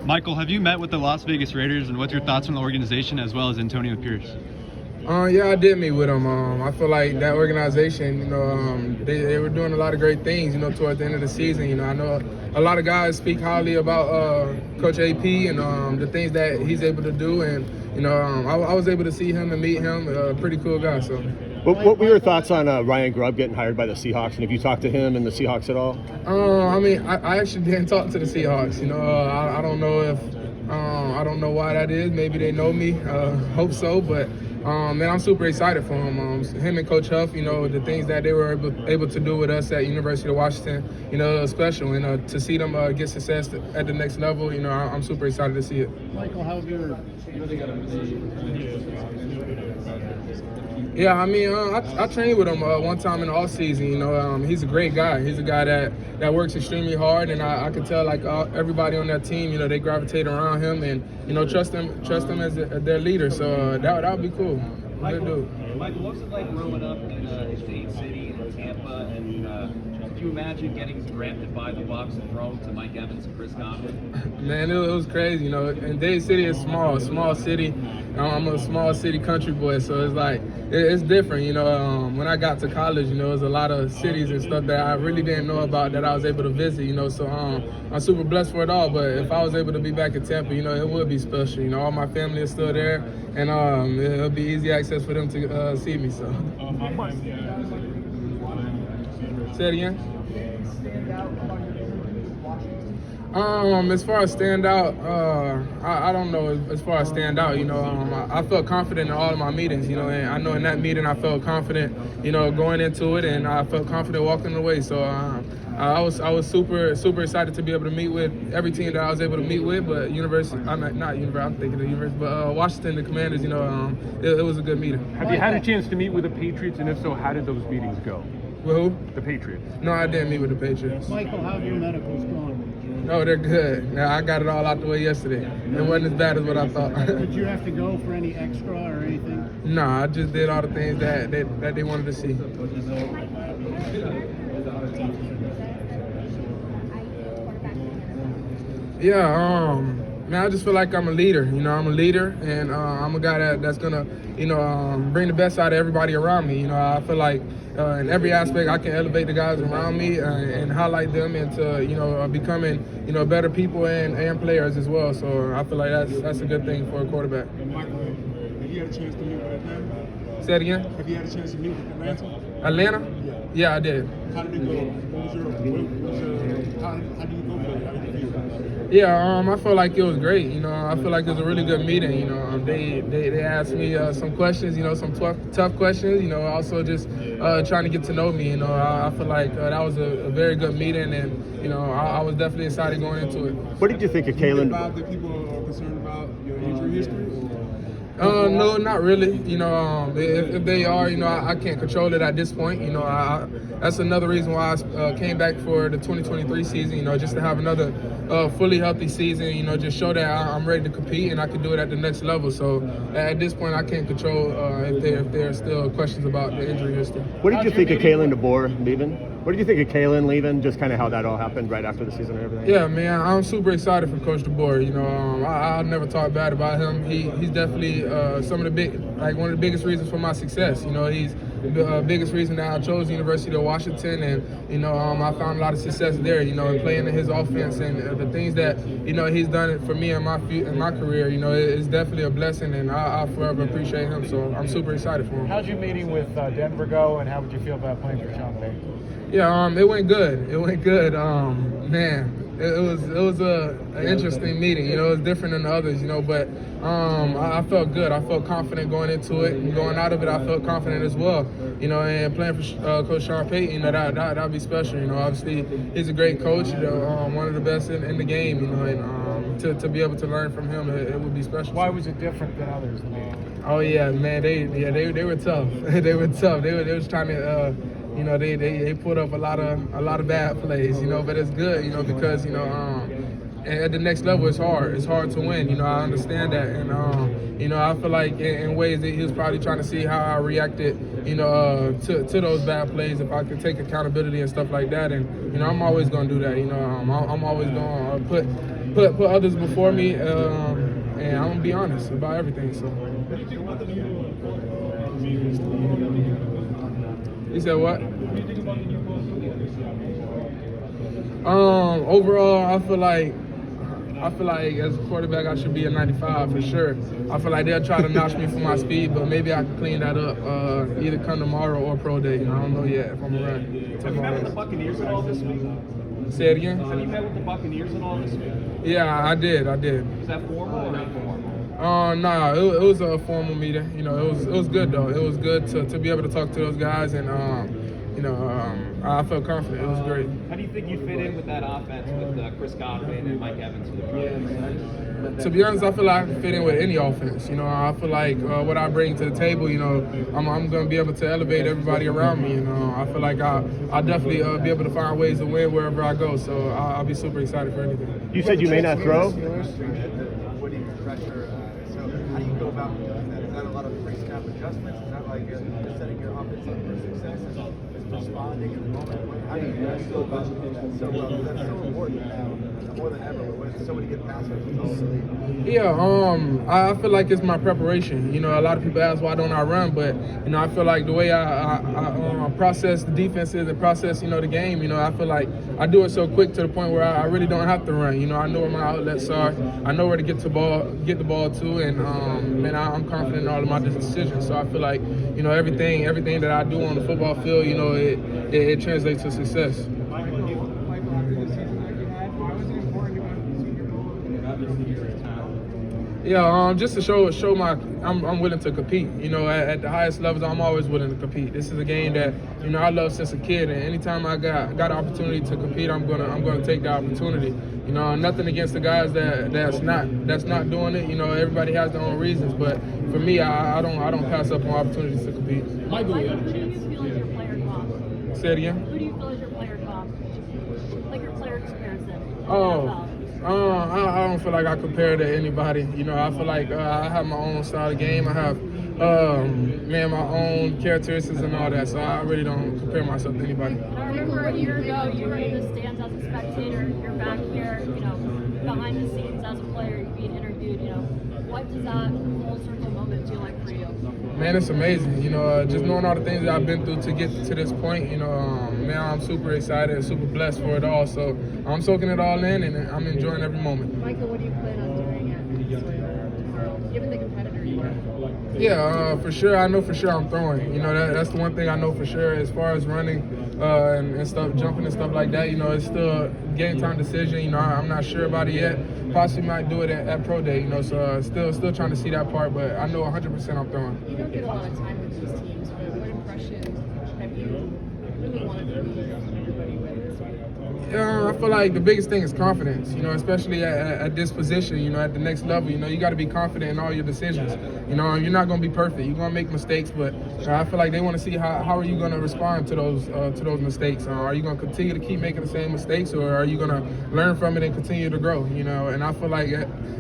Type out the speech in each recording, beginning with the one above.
Michael, have you met with the Las Vegas Raiders, and what's your thoughts on the organization as well as Antonio Pierce? Yeah, I did meet with them. I feel like that organization, they were doing a lot of great things, towards the end of the season. I know a lot of guys speak highly about Coach AP and the things that he's able to do. And, I was able to see him and meet him, pretty cool guy. So. What were your thoughts on Ryan Grubb getting hired by the Seahawks? And have you talked to him and the Seahawks at all? I actually didn't talk to the Seahawks. I don't know if I don't know why that is. Maybe they know me. Hope so, but. Man, I'm super excited for him. Him and Coach Huff, the things that they were able to do with us at University of Washington, it was special. And to see them get success at the next level, I'm super excited to see it. Michael, how have your Yeah, I trained with him one time in the off season. He's a great guy. He's a guy that works extremely hard, and I could tell everybody on that team, they gravitate around him and trust him as their leader. So that would be cool. Michael, what was it like growing up in Dade City and Tampa? And do you imagine getting drafted by the Bucs and thrown to Mike Evans and Chris Godwin? Man, it was crazy. And Dade City is small city. I'm a small city country boy, so it's like it's different. When I got to college, there was a lot of cities and stuff that I really didn't know about that I was able to visit. So I'm super blessed for it all. But if I was able to be back in Tampa, it would be special. All my family is still there, and it'll be easy access for them to see me. So. Say it again. As far as stand out, I don't know. As far as stand out, I felt confident in all of my meetings, and I know in that meeting I felt confident, going into it, and I felt confident walking away. So I was super excited to be able to meet with every team that I was able to meet with. But Washington, the Commanders, it was a good meeting. Have you had a chance to meet with the Patriots, and if so, how did those meetings go? With who? The Patriots. No, I didn't meet with the Patriots. Michael, how have your medicals gone? No, they're good. Now, I got it all out the way yesterday. It wasn't as bad as what I thought. Did you have to go for any extra or anything? No, I just did all the things that they wanted to see. Yeah, man, I just feel like I'm a leader. I'm a leader, and I'm a guy that's gonna, bring the best out of everybody around me. I feel like in every aspect I can elevate the guys around me and highlight them into, becoming, better people and players as well. So I feel like that's a good thing for a quarterback. Michael, have you had a chance to meet with Atlanta? Say it again. Have you had a chance to meet with Atlanta? Atlanta? Yeah, I did. How did it go? How did you go for it? How did you feel? Yeah, I felt like it was great. I feel like it was a really good meeting. They asked me some questions, some tough questions. Also just trying to get to know me. I feel like that was a very good meeting, and I was definitely excited going into it. What did you think of Kalen? That people are concerned about your injury history? No, not really. If they are, I can't control it at this point. That's another reason why I came back for the 2023 season. Just to have another fully healthy season. Just show that I'm ready to compete and I can do it at the next level. So at this point, I can't control if there are still questions about the injury history. What did you think of Kalen DeBoer leaving? What did you think of Kalen leaving? Just kind of how that all happened right after the season and everything. Yeah, man, I'm super excited for Coach DeBoer. I'll never talk bad about him. He's definitely one of the biggest reasons for my success. He's the biggest reason that I chose the University of Washington, and I found a lot of success there. Playing in his offense and the things that he's done for me in my career. It's definitely a blessing, and I forever appreciate him. So I'm super excited for him. How'd your meeting with Denver go, and how would you feel about playing for Sean Payton? Yeah, it went good. It went good. Man, it was an interesting meeting. It was different than the others. But I felt good. I felt confident going into it, and going out of it, I felt confident as well. And playing for Coach Sean Payton, that'd be special. Obviously he's a great coach. One of the best in the game. And to be able to learn from him, it would be special. Why was it different than others? Oh yeah, man. They were tough. They were tough. They was trying to. They put up a lot of bad plays, but it's good, because at the next level, it's hard. It's hard to win. You know, I understand that, and you know, I feel like in ways that he was probably trying to see how I reacted, you know, to those bad plays, if I could take accountability and stuff like that. And you know, I'm always gonna do that. You know, I'm always gonna put others before me, and I'm gonna be honest about everything. So. You said what? Overall, I feel like as a quarterback, I should be a 95 for sure. I feel like they'll try to notch me for my speed, but maybe I can clean that up either come tomorrow or pro day. I don't know yet if I'm gonna run. Have you met with the Buccaneers at all this week? Say it again? Have you met with the Buccaneers at all this week? Yeah, I did. Was that formal or informal? Nah, it was a formal meeting. You know, it was good though. It was good to be able to talk to those guys, and you know, I felt confident. It was great. How do you think you fit in with that offense with Chris Godwin and Mike Evans for the Patriots? To be honest, I feel like I can fit in with any offense. You know, I feel like what I bring to the table, you know, I'm going to be able to elevate everybody around me. You know, I feel like I'll definitely be able to find ways to win wherever I go. So I'll be super excited for anything. You said you may not throw. Winning pressure. So how do you go about doing that? Is that a lot of pre-snap adjustments? Is that like setting your offense up for success? Is responding in the moment? How do you guys go about doing that so well? Because that's so important now, more than ever. When so many get past us, Yeah, I feel like it's my preparation. You know, a lot of people ask why don't I run, but you know, I feel like the way I process the defenses and process, you know, the game. You know, I feel like I do it so quick to the point where I really don't have to run. You know, I know where my outlets are. I know where to get the ball to, and man, I'm confident in all of my decisions. So I feel like, you know, everything that I do on the football field, you know, it translates to success. Yeah, just to show I'm willing to compete. You know, at the highest levels, I'm always willing to compete. This is a game that, you know, I love since a kid, and anytime I got an opportunity to compete, I'm gonna take the opportunity. You know, nothing against the guys that's not doing it. You know, everybody has their own reasons, but for me, I don't pass up on opportunities to compete. Michael, who do you feel is your player comp? Say it again. Who do you feel is your player comp? Like your player comparison? I don't feel like I compare to anybody. You know, I feel like I have my own style of game. I have, my own characteristics and all that. So I really don't compare myself to anybody. I remember a year ago, you were in the stands as a spectator. You're back here, you know, behind the scenes as a player, being interviewed. You know, what does that full circle moment feel like for you? Man, it's amazing. You know, just knowing all the things that I've been through to get to this point. You know, now I'm super excited and super blessed for it all. So I'm soaking it all in, and I'm enjoying every moment. Michael, what do you plan on doing at tomorrow, given the competitor you are? Yeah, for sure. I know for sure I'm throwing. You know, that's the one thing I know for sure. As far as running and stuff, jumping and stuff like that, you know, it's still a game time decision. You know, I'm not sure about it yet. Possibly might do it at pro day. You know, so still trying to see that part. But I know 100% I'm throwing. You don't get a lot of time with these teams, but what impression have you really wanted to leave everybody with? I feel like the biggest thing is confidence, you know, especially at this position, you know, at the next level. You know, you got to be confident in all your decisions. You know, you're not going to be perfect. You're going to make mistakes, but I feel like they want to see how are you going to respond to those mistakes. Are you going to continue to keep making the same mistakes, or are you going to learn from it and continue to grow, you know? And I feel like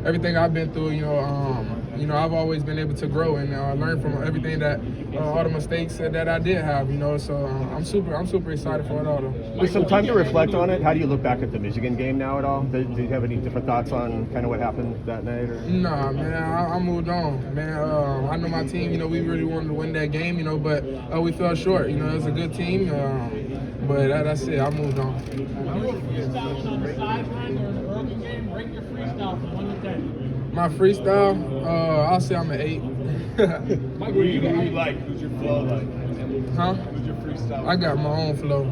everything I've been through, you know, I've always been able to grow and learn from everything that all the mistakes that I did have, you know. So I'm super excited for it all, though. With some time to reflect on it, how do you look back at the Michigan game now at all? Do you have any different thoughts on kind of what happened that night? Or? Nah, man, I moved on, man. I know my team, you know, we really wanted to win that game, you know, but we fell short. You know, it was a good team, but that's it. I moved on. Freestyling on the sideline or in the early game, rate your freestyle from 1 to 10. My freestyle, I'll say I'm an 8. Mike, who do you like? Who's your flow like? Huh? Who's your freestyle? I got my own flow.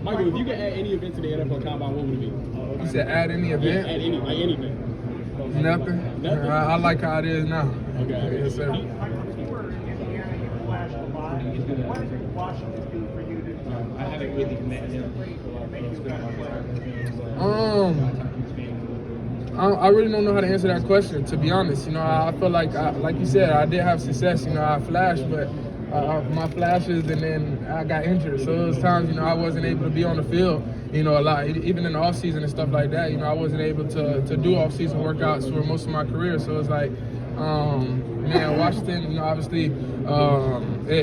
Michael, if you could add any event to the NFL Combine, what would it be? You said add any event? Yeah, add anything. Nothing. I like how it is now. Okay. Yes, sir. If you were in the area and flashed a lot, what did Washington do for you to I haven't really met him. make you a better player? I really don't know how to answer that question, to be honest. You know, I feel like you said, I did have success. You know, I flashed, but my flashes, and then I got injured. So it was times, I wasn't able to be on the field, a lot. Even in the off season and stuff like that, I wasn't able to do off season workouts for most of my career. So it's like, Washington, obviously,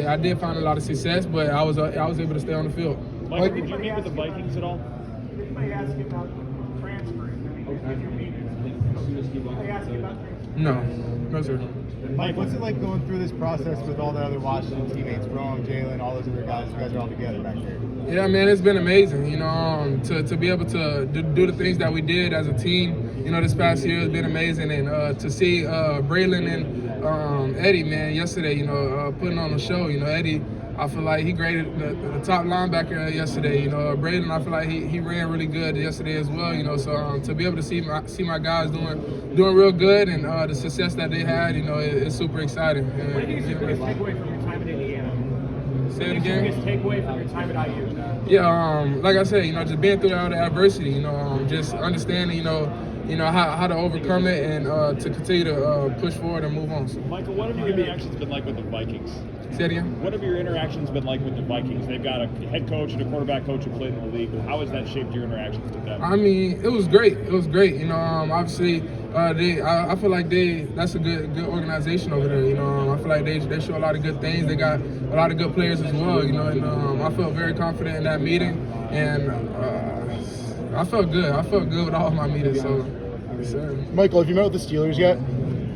I did find a lot of success, but I was able to stay on the field. Mike, did you meet with the Vikings at all? Anybody ask you about transferring? Did you meet? Anybody ask you about transferring? No, sir. Mike, what's it like going through this process with all the other Washington teammates, Rome, Jalen, all those other guys? You guys are all together back there. Yeah, man, it's been amazing. To be able to do the things that we did as a team, this past year has been amazing. And to see Braylon and Eddie, man, yesterday, putting on a show. Eddie, I feel like he graded the top linebacker yesterday. Braylon, I feel like he ran really good yesterday as well. So to be able to see my guys doing real good, and the success that they had, it's super exciting. What do you think is your biggest takeaway from your time in Indiana? Say it again. Biggest takeaway from your time at IU? Yeah, like I said, just being through all the adversity, just understanding, how to overcome it, and to continue to push forward and move on. So. Michael, what have your interactions been like with the Vikings? Say it again. What have your interactions been like with the Vikings? They've got a head coach and a quarterback coach who played in the league. How has that shaped your interactions with them? I mean, it was great. Obviously, I feel like that's a good organization over there. I feel like they show a lot of good things. They got a lot of good players as well. And I felt very confident in that meeting, and I felt good. I felt good with all my meetings. So, sir. Michael, have you met with the Steelers yet?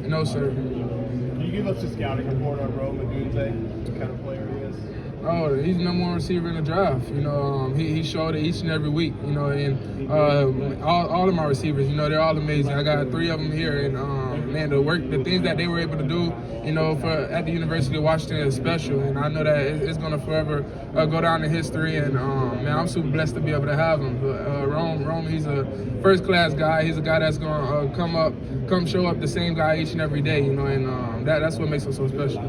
No, sir. Can you give us a scouting report on Rome Odunze? What kind of player he is? Oh, he's the number one receiver in the draft. He showed it each and every week. And all of my receivers, they're all amazing. I got 3 of them here, and the things that they were able to do, at the University of Washington is special, and I know that it's going to forever go down in history. And I'm super blessed to be able to have him. But Rome, he's a first-class guy. He's a guy that's going to come show up the same guy each and every day. And that's what makes him so special.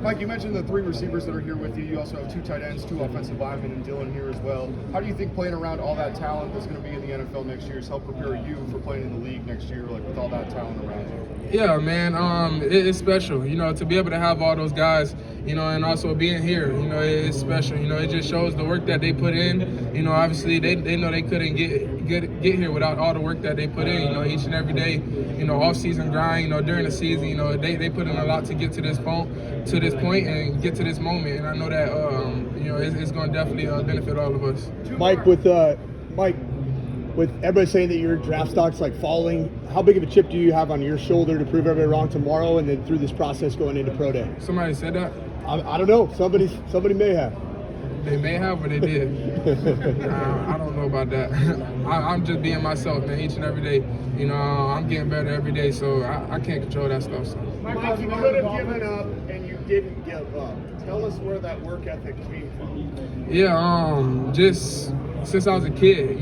Mike, you mentioned the 3 receivers that are here with you. You also have 2 tight ends, 2 offensive linemen, and Dylan here as well. How do you think playing around all that talent that's going to be in the NFL next year has helped prepare you for playing in the league next year, with all that talent around you? Yeah, man, it's special, to be able to have all those guys, and also being here, it's special. It just shows the work that they put in. Obviously they know they couldn't get here without all the work that they put in, each and every day, off-season grind, during the season, they put in a lot to get to this point and get to this moment. And I know that, it's going to definitely benefit all of us. Mike, with everybody saying that your draft stock's falling, how big of a chip do you have on your shoulder to prove everybody wrong tomorrow, and then through this process going into pro day? Somebody said that? I don't know. Somebody may have. They may have, or they did. I don't know about that. I'm just being myself, man, each and every day. I'm getting better every day, so I can't control that stuff. So. Mike, you could have given up, and you didn't give up. Tell us where that work ethic came from. Yeah, just since I was a kid,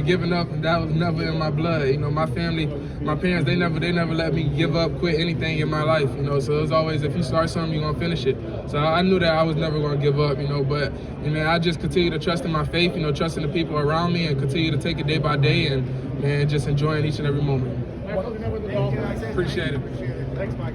giving up, that was never in my blood. My family, my parents, they never let me give up, quit anything in my life. So it was always, if you start something, you're gonna finish it. So I knew that I was never gonna give up. But I just continue to trust in my faith, trusting the people around me, and continue to take it day by day, and just enjoying each and every moment. Appreciate it. Appreciate it. Thanks, Mike.